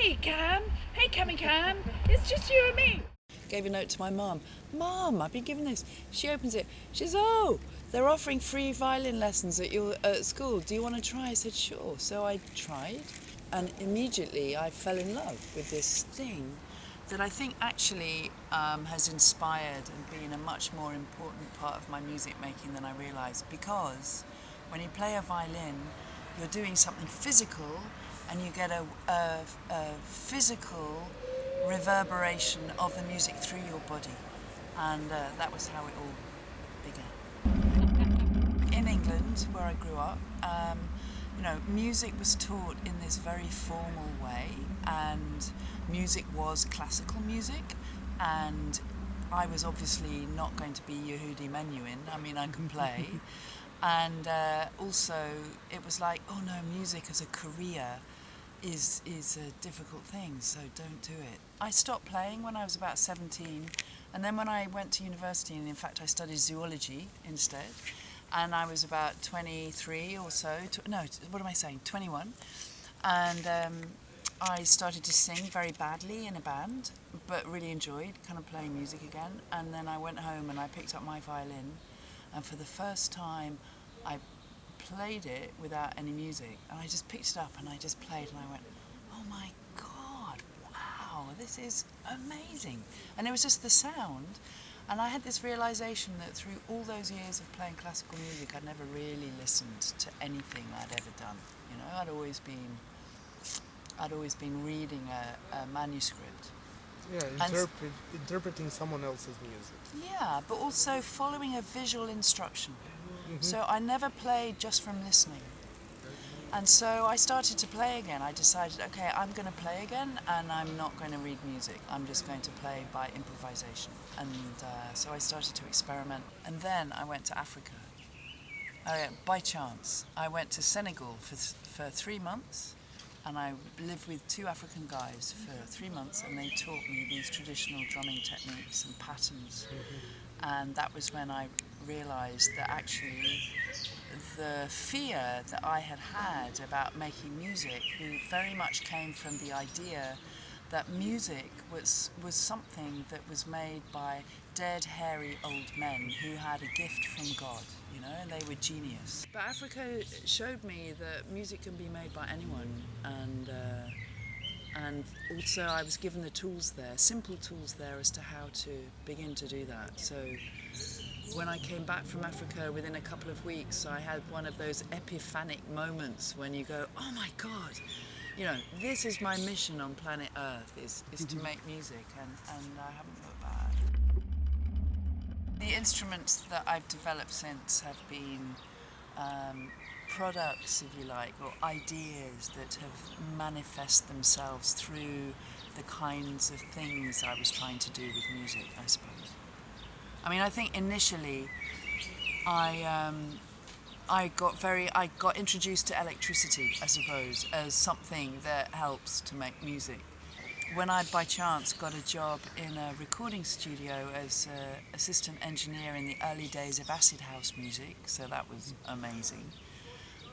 Hey, Cam. Hey, Cam and Cam. It's just you and me. Gave a note to my mum. Mum, I've been given this. She opens it. She says, oh, they're offering free violin lessons at school. Do you want to try? I said, sure. So I tried, and immediately I fell in love with this thing that I think actually has inspired and been a much more important part of my music making than I realised. Because when you play a violin, you're doing something physical, and you get a physical reverberation of the music through your body, and that was how it all began. In England, where I grew up, music was taught in this very formal way, and music was classical music, and I was obviously not going to be Yehudi Menuhin. I mean, I can play. And also it was like, oh no, music as a career is a difficult thing, so don't do it. I stopped playing when I was about 17, and then when I went to university, and in fact I studied zoology instead, and I was about 23 or so, 21, and I started to sing very badly in a band, but really enjoyed kind of playing music again. And then I went home and I picked up my violin, and for the first time I played it without any music, and I just picked it up and I just played, and I went, oh my god, wow, this is amazing. And it was just the sound, and I had this realization that through all those years of playing classical music I'd never really listened to anything I'd ever done. You know, I'd always been reading a manuscript. Yeah, interpreting someone else's music. Yeah, but also following a visual instruction. So I never played just from listening. And so I started to play again. I decided, okay, I'm going to play again, and I'm not going to read music. I'm just going to play by improvisation. And so I started to experiment. And then I went to Africa. By chance, I went to Senegal for 3 months. And I lived with 2 African guys for 3 months, and they taught me these traditional drumming techniques and patterns. And that was when I realised that actually the fear that I had about making music very much came from the idea that music was something that was made by dead, hairy old men who had a gift from God, you know, and they were genius. But Africa showed me that music can be made by anyone, and also I was given the tools there, simple tools there as to how to begin to do that. So when I came back from Africa, within a couple of weeks, I had one of those epiphanic moments when you go, oh my God, you know, this is my mission on planet Earth, is to make music, and I haven't looked back. The instruments that I've developed since have been products, if you like, or ideas that have manifest themselves through the kinds of things I was trying to do with music, I suppose. I mean, I think initially I got introduced to electricity, I suppose, as something that helps to make music. When I by chance got a job in a recording studio as an assistant engineer in the early days of acid house music, so that was amazing.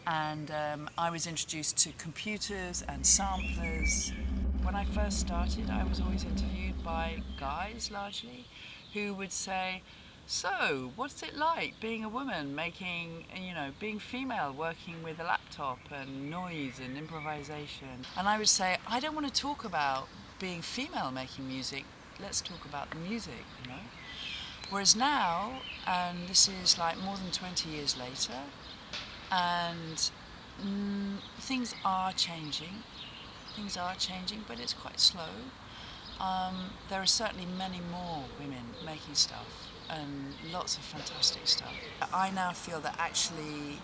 And I was introduced to computers and samplers. When I first started, I was always interviewed by guys, largely, who would say, so, what's it like being a woman, being female, working with a laptop and noise and improvisation? And I would say, I don't want to talk about being female making music, let's talk about the music, you know? Whereas now, and this is like more than 20 years later, and things are changing, but it's quite slow. There are certainly many more women making stuff, and lots of fantastic stuff. I now feel that actually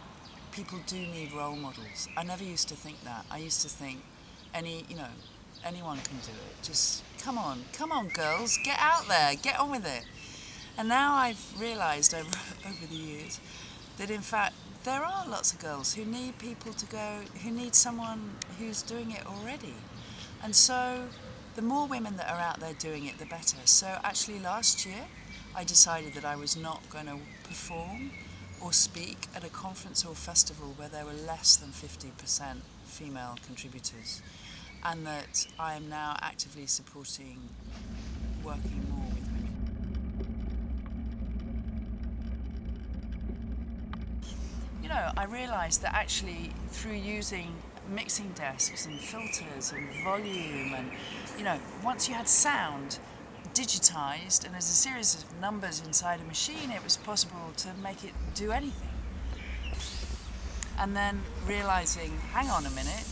people do need role models. I never used to think that. I used to think anyone can do it. Just come on girls, get out there, get on with it. And now I've realised over the years that in fact there are lots of girls who need people to go, who need someone who's doing it already. And so the more women that are out there doing it, the better. So actually last year I decided that I was not going to perform or speak at a conference or festival where there were less than 50% female contributors. and that I am now actively supporting working more with women. You know, I realised that actually through using mixing desks and filters and volume and, you know, once you had sound digitized and as a series of numbers inside a machine, it was possible to make it do anything. And then realising, hang on a minute,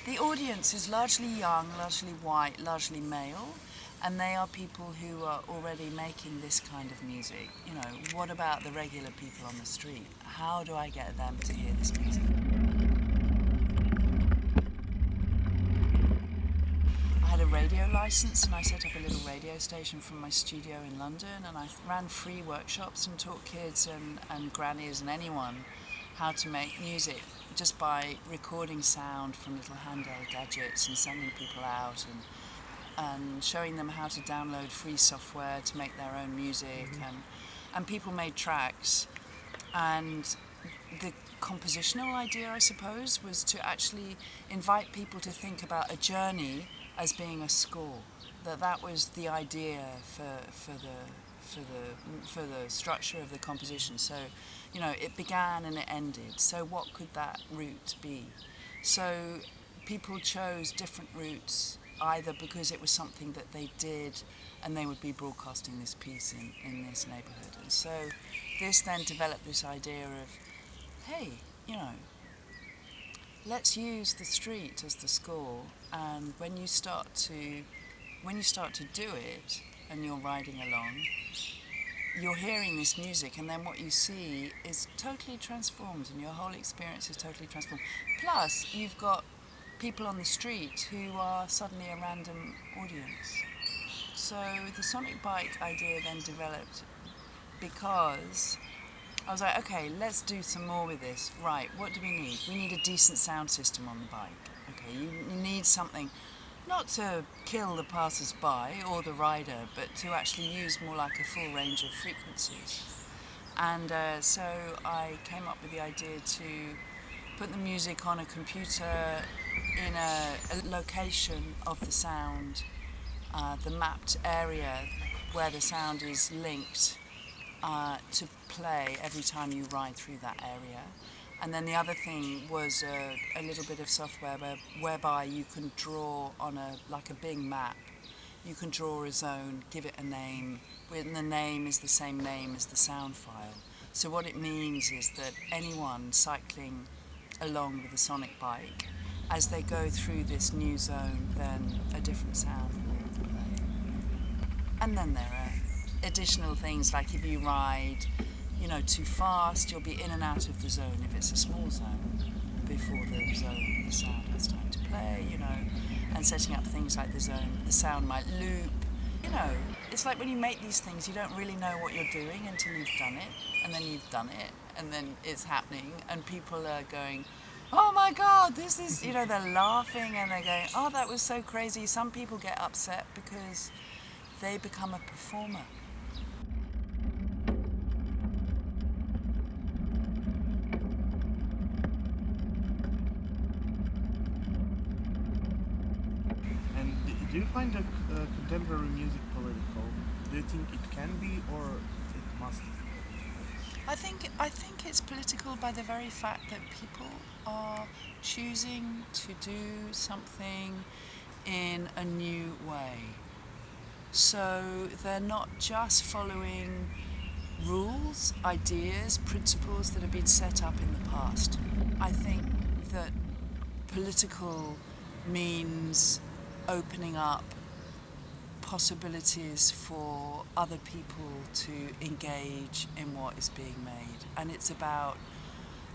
the audience is largely young, largely white, largely male, and they are people who are already making this kind of music. You know, what about the regular people on the street? How do I get them to hear this music? I had a radio license and I set up a little radio station from my studio in London, and I ran free workshops and taught kids and grannies and anyone how to make music just by recording sound from little handheld gadgets and sending people out and showing them how to download free software to make their own music. And people made tracks, and the compositional idea, I suppose, was to actually invite people to think about a journey as being a score. That was the idea for the structure of the composition. So, you know, it began and it ended. So what could that route be? So people chose different routes, either because it was something that they did and they would be broadcasting this piece in this neighbourhood. And so this then developed this idea of, hey, you know, let's use the street as the score, and when you start to do it and you're riding along, you're hearing this music, and then what you see is totally transformed and your whole experience is totally transformed. Plus, you've got people on the street who are suddenly a random audience. So the sonic bike idea then developed because I was like, okay, let's do some more with this. Right, what do we need? We need a decent sound system on the bike. Okay, you need something not to kill the passers-by or the rider, but to actually use more like a full range of frequencies. And so I came up with the idea to put the music on a computer in a location of the sound, the mapped area where the sound is linked to play every time you ride through that area. And then the other thing was a little bit of software whereby you can draw on like a Bing map. You can draw a zone, give it a name, and the name is the same name as the sound file. So what it means is that anyone cycling along with a sonic bike, as they go through this new zone, then a different sound will play. And then there are additional things, like if you ride, you know, too fast, you'll be in and out of the zone if it's a small zone before the sound has time to play, you know, and setting up things like the sound might loop. You know, it's like when you make these things, you don't really know what you're doing until you've done it, and then you've done it, and then it's happening, and people are going, oh my God, this is, you know, they're laughing and they're going, oh, that was so crazy. Some people get upset because they become a performer. Do you find contemporary music political? Do you think it can be, or it must be? I think it's political by the very fact that people are choosing to do something in a new way. So they're not just following rules, ideas, principles that have been set up in the past. I think that political means opening up possibilities for other people to engage in what is being made. And it's about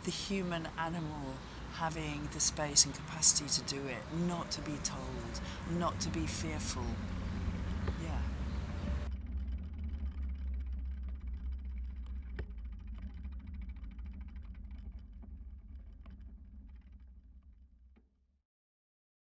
the human animal having the space and capacity to do it, not to be told, not to be fearful,